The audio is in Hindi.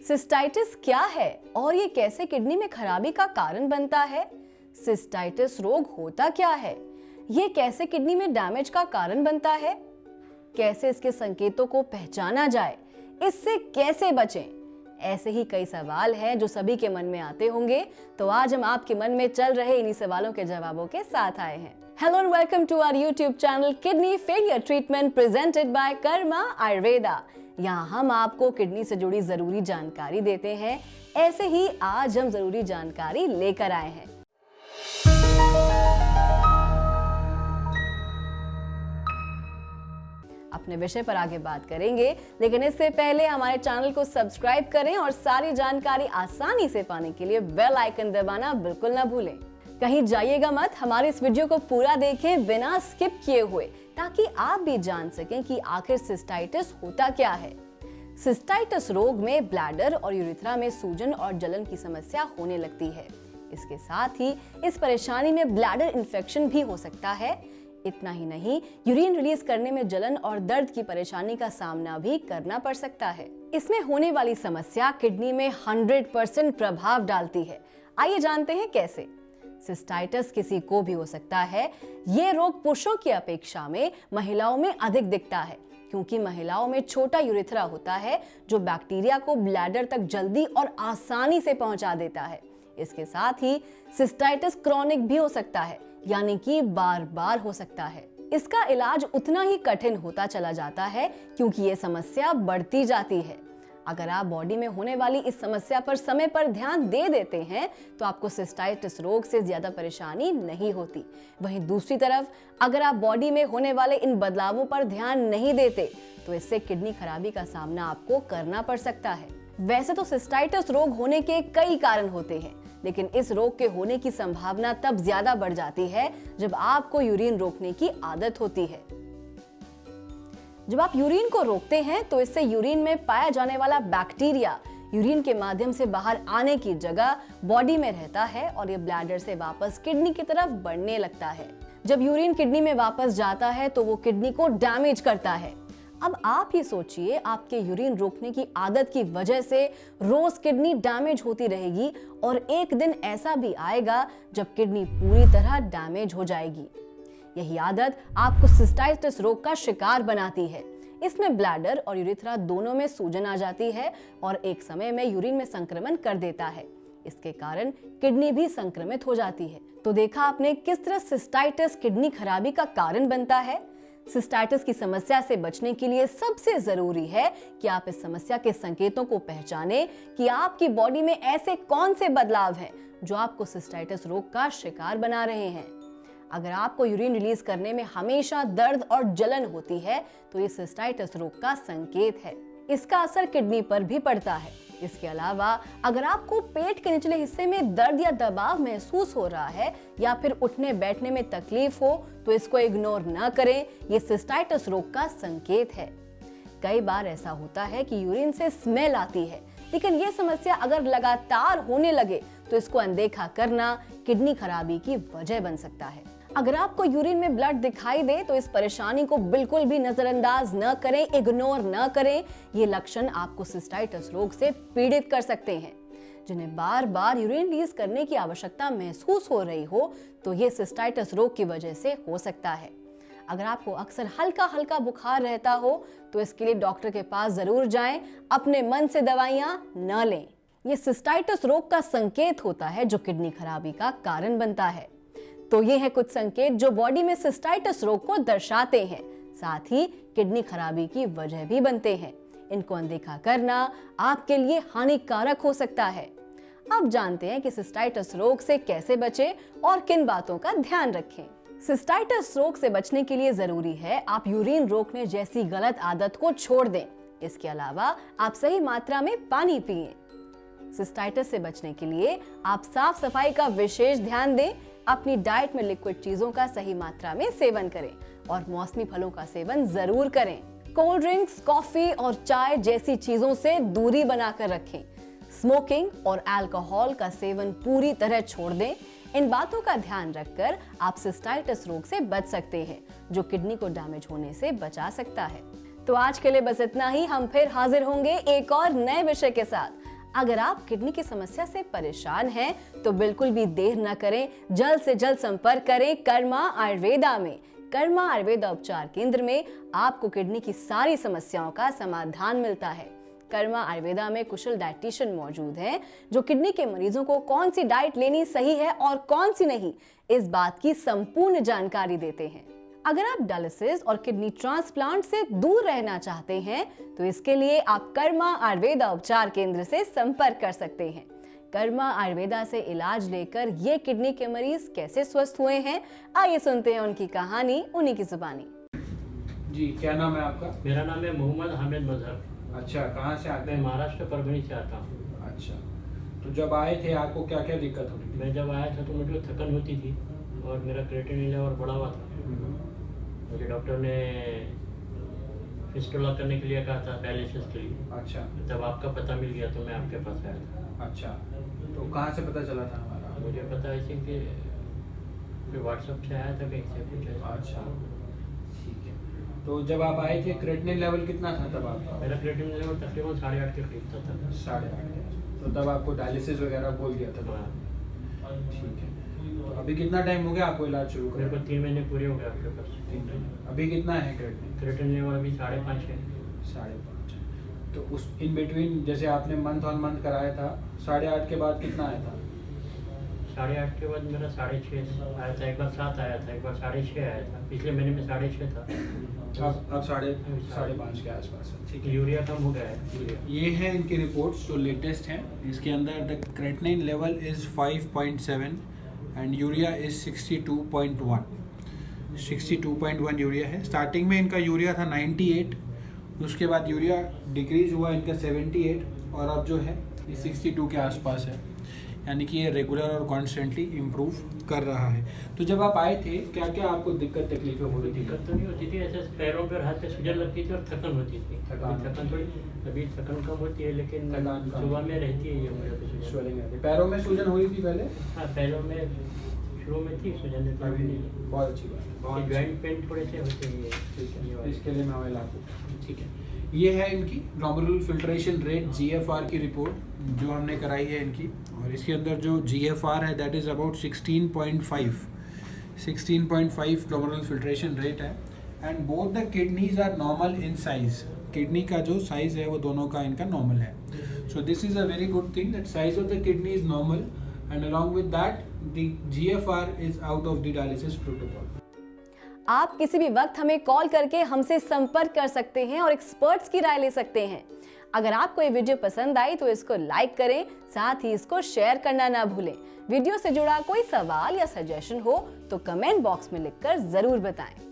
सिस्टाइटिस क्या है और ये कैसे किडनी में खराबी का कारण बनता है? सिस्टाइटिस रोग होता क्या है? ये कैसे किडनी में डैमेज का कारण बनता है? कैसे इसके संकेतों को पहचाना जाए? इससे कैसे बचें? ऐसे ही कई सवाल हैं जो सभी के मन में आते होंगे, तो आज हम आपके मन में चल रहे इन्हीं सवालों के जवाबों के साथ आए हैं। Hello and welcome to our YouTube channel kidney failure treatment presented by Karma Ayurveda. यहाँ हम आपको किडनी से जुड़ी जरूरी जानकारी देते हैं। ऐसे ही आज हम जरूरी जानकारी लेकर आए हैं। अपने विषय पर आगे बात करेंगे, लेकिन इससे पहले हमारे चैनल को सब्सक्राइब करें और सारी जानकारी आसानी से पाने के लिए बेल आइकन दबाना बिल्कुल ना भूलें। कहीं जाइएगा मत, हमारे इस वीडियो को पूरा देखें बिना स्किप किए हुए, ताकि आप भी जान सकें कि आखिर सिस्टाइटिस होता क्या है। सिस्टाइटिस रोग में ब्लैडर और यूरिथ्रा में सूजन और जलन की समस्या होने लगती है। इसके साथ ही इस परेशानी में ब्लैडर इन्फेक्शन भी हो सकता है। इतना ही नहीं, यूरिन रिलीज करने में जलन और दर्द की परेशानी का सामना भी करना पड़ सकता है। इसमें होने वाली समस्या किडनी में 100% प्रभाव डालती है। आइए जानते हैं कैसे। सिस्टाइटिस किसी को भी हो सकता है। ये रोग पुरुषों की अपेक्षा में महिलाओं में अधिक दिखता है, क्योंकि महिलाओं में छोटा यूरिथ्रा होता है जो बैक्टीरिया को ब्लैडर तक जल्दी और आसानी से पहुंचा देता है। इसके साथ ही सिस्टाइटिस क्रॉनिक भी हो सकता है, यानी कि बार बार हो सकता है। इसका इलाज उतना ही कठिन होता चला जाता है, क्योंकि ये समस्या बढ़ती जाती है। अगर आप बॉडी में होने वाली इस समस्या पर समय पर ध्यान दे देते हैं, तो आपको सिस्टाइटिस रोग से ज्यादा परेशानी नहीं होती। वहीं दूसरी तरफ, अगर आप बॉडी में होने वाले इन बदलावों पर ध्यान नहीं देते, तो इससे किडनी खराबी का सामना आपको करना पड़ सकता है। वैसे तो सिस्टाइटिस रोग होने के कई कारण होते हैं, लेकिन इस रोग के होने की संभावना तब ज्यादा बढ़ जाती है जब आपको यूरिन रोकने की आदत होती है। जब आप यूरिन को रोकते हैं, तो इससे यूरिन में पाया जाने वाला बैक्टीरिया यूरिन के माध्यम से बाहर आने की जगह बॉडी में रहता है और ये ब्लैडर से वापस किडनी की तरफ बढ़ने लगता है। जब यूरिन किडनी में वापस जाता है, तो वो किडनी को डैमेज करता है। अब आप ही सोचिए, आपके यूरिन रोकने की आदत की वजह से रोज किडनी डैमेज होती रहेगी और एक दिन ऐसा भी आएगा जब किडनी पूरी तरह डैमेज हो जाएगी। यही आदत आपको सिस्टाइटिस रोग का शिकार बनाती है। इसमें ब्लैडर और यूरिथ्रा दोनों में सूजन आ जाती है और एक समय में यूरिन में संक्रमण कर देता है। इसके कारण किडनी भी संक्रमित हो जाती है। तो देखा आपने किस तरह सिस्टाइटिस किडनी खराबी का कारण बनता है। सिस्टाइटिस की समस्या से बचने के लिए सबसे जरूरी है कि आप इस समस्या के संकेतों को पहचानें कि आपकी बॉडी में ऐसे कौन से बदलाव हैं जो आपको सिस्टाइटिस रोग का शिकार बना रहे हैं। अगर आपको यूरिन रिलीज करने में हमेशा दर्द और जलन होती है, तो ये सिस्टाइटिस रोग का संकेत है। इसका असर किडनी पर भी पड़ता है। इसके अलावा अगर आपको पेट के निचले हिस्से में दर्द या दबाव महसूस हो रहा है या फिर उठने बैठने में तकलीफ हो, तो इसको इग्नोर न करें। ये सिस्टाइटिस रोग का संकेत है। कई बार ऐसा होता है कि यूरिन से स्मेल आती है, लेकिन ये समस्या अगर लगातार होने लगे, तो इसको अनदेखा करना किडनी खराबी की वजह बन सकता है। अगर आपको यूरिन में ब्लड दिखाई दे, तो इस परेशानी को बिल्कुल भी नजरअंदाज न करें, इग्नोर न करें। ये लक्षण आपको सिस्टाइटिस रोग से पीड़ित कर सकते हैं। जिन्हें बार बार यूरिन रिलीज करने की आवश्यकता महसूस हो रही हो, तो ये सिस्टाइटिस रोग की वजह से हो सकता है। अगर आपको अक्सर हल्का हल्का बुखार रहता हो, तो इसके लिए डॉक्टर के पास जरूर जाएं। अपने मन से दवाइयां न लें। ये सिस्टाइटिस रोग का संकेत होता है जो किडनी खराबी का कारण बनता है। तो ये है कुछ संकेत जो बॉडी में सिस्टाइटिस रोग को दर्शाते हैं, साथ ही किडनी खराबी की वजह भी बनते हैं। इनको अनदेखा करना आपके लिए हानिकारक हो सकता है। अब जानते हैं कि सिस्टाइटिस रोग से कैसे बचें और किन बातों का ध्यान रखें। सिस्टाइटिस रोग से बचने के लिए जरूरी है आप यूरिन रोकने जैसी गलत आदत को छोड़ दें। इसके अलावा आप सही मात्रा में पानी पिएं। सिस्टाइटिस से बचने के लिए आप साफ सफाई का विशेष ध्यान दें। अपनी डाइट में लिक्विड चीजों का सही मात्रा में सेवन करें और मौसमी फलों का सेवन जरूर करें। कोल्ड ड्रिंक्स, कॉफी और चाय जैसी चीजों से दूरी बनाकर रखें। स्मोकिंग और अल्कोहल का सेवन पूरी तरह छोड़ दें। इन बातों का ध्यान रखकर आप सिस्टाइटिस रोग से बच सकते हैं, जो किडनी को डैमेज होने से बचा सकता है। तो आज के लिए बस इतना ही। हम फिर हाजिर होंगे एक और नए विषय के साथ। अगर आप किडनी की समस्या से परेशान हैं, तो बिल्कुल भी देर न करें, जल्द से जल्द संपर्क करें कर्मा आयुर्वेदा में। कर्मा आयुर्वेदा उपचार केंद्र में आपको किडनी की सारी समस्याओं का समाधान मिलता है। कर्मा आयुर्वेदा में कुशल डाइटिशियन मौजूद हैं, जो किडनी के मरीजों को कौन सी डाइट लेनी सही है और कौन सी नहीं, इस बात की संपूर्ण जानकारी देते हैं। अगर आप डायलिसिस और किडनी ट्रांसप्लांट से दूर रहना चाहते हैं, तो इसके लिए आप कर्मा आयुर्वेदा उपचार केंद्र से संपर्क कर सकते हैं। कर्मा आयुर्वेदा से इलाज लेकर ये किडनी के मरीज कैसे स्वस्थ हुए हैं, आइए सुनते हैं उनकी कहानी उन्हीं की जुबानी। जी, क्या नाम है आपका? मेरा नाम है मोहम्मद हामिद मजहर। अच्छा, कहाँ से आते मैं हैं? महाराष्ट्र परभणी से आता हूँ। अच्छा, तो जब आए थे आपको क्या क्या दिक्कत होती थी? मैं जब आया था तो मुझे थकन होती थी और मेरा क्रिएटिनिन लेवल बढ़ा हुआ था। मुझे डॉक्टर ने फिस्टुला करने के लिए कहा था, डायलिसिस के लिए। अच्छा। जब आपका पता मिल गया तो मैं आपके पास आया था। अच्छा, तो कहाँ से पता चला था हमारा? मुझे पता है कि व्हाट्सएप से आया था, कहीं से कुछ ऐसा। अच्छा, ठीक है। तो जब आप आए थे क्रिएटिनिन लेवल कितना था तब आपका? मेरा क्रिएटिनिन लेवल तकरीबन 8.5 के करीब था। 8.5। तो तब आपको डायलिसिस वगैरह बोल दिया था? हाँ। ठीक है। तो अभी कितना टाइम हो गया आपको इलाज शुरू मेरे कर? को 3 महीने पूरे हो गए आपके पास। 3 महीने। अभी कितना है क्रिएटिनिन? क्रिएटिनिन लेवल अभी 5.5 है। 5.5। तो उस इन बिटवीन जैसे आपने मंथ ऑन मंथ कराया था, 8.5 के बाद कितना आया था? 8.5 के बाद मेरा 6.5 आया था। एक बार 7 आया था, एक बार 6.5 आया था। पिछले महीने में 6.5 था। अब 5.5 के आसपास है। ठीक है। यूरिया कम हो गया है। यूरिया ये है इनकी रिपोर्ट्स जो लेटेस्ट हैं। इसके अंदर the creatinine level is 5.7 and urea is 62.1। 62.1 urea है। स्टार्टिंग में इनका यूरिया था 98, उसके बाद यूरिया डिक्रीज हुआ इनका 78 और अब जो है ये 62 के आसपास है, यानी कि ये रेगुलर और कॉन्स्टेंटली इम्प्रूव कर रहा है। तो जब आप आए थे क्या क्या आपको दिक्कत तकलीफें हो रही थी? दिक्कत तो नहीं होती थी, ऐसे पैरों पर हाथ पे सूजन लगती थी और थकन होती थी। थकान थोड़ी अभी थकन कम होती है, लेकिन थकान कम। सुबह में रहती है ये मुझे तो सूजन। स्वेलिंग आती? पैरों में सूजन हुई थी पहले? हाँ, पैरों में शुरू में थी सूजन, लेकिन अभी अभी नहीं। नहीं। बहुत अच्छी बात है, बहुत अच्छी। ज्वाइंट पेन थोड़े से होते हैं। ठीक ये है, वाले। इसके लिए मैं ऑयल आपको। ठीक है, ये है इनकी ग्लोमेरुलर फिल्ट्रेशन रेट GFR की रिपोर्ट जो हमने कराई है इनकी, और इसके अंदर जो GFR है that is about 16.5 glomerular filtration rate है। And both the kidneys are normal in size. Kidney का जो साइज है वो दोनों का इनका नॉर्मल है। So this is a very good thing that size of the kidney is normal and along with that the GFR is out of the dialysis protocol. आप किसी भी वक्त हमें कॉल करके हमसे संपर्क कर सकते हैं और एक्सपर्ट्स की राय ले सकते हैं। अगर आपको ये वीडियो पसंद आई तो इसको लाइक करें, साथ ही इसको शेयर करना ना भूलें। वीडियो से जुड़ा कोई सवाल या सजेशन हो तो कमेंट बॉक्स में लिखकर जरूर बताएं।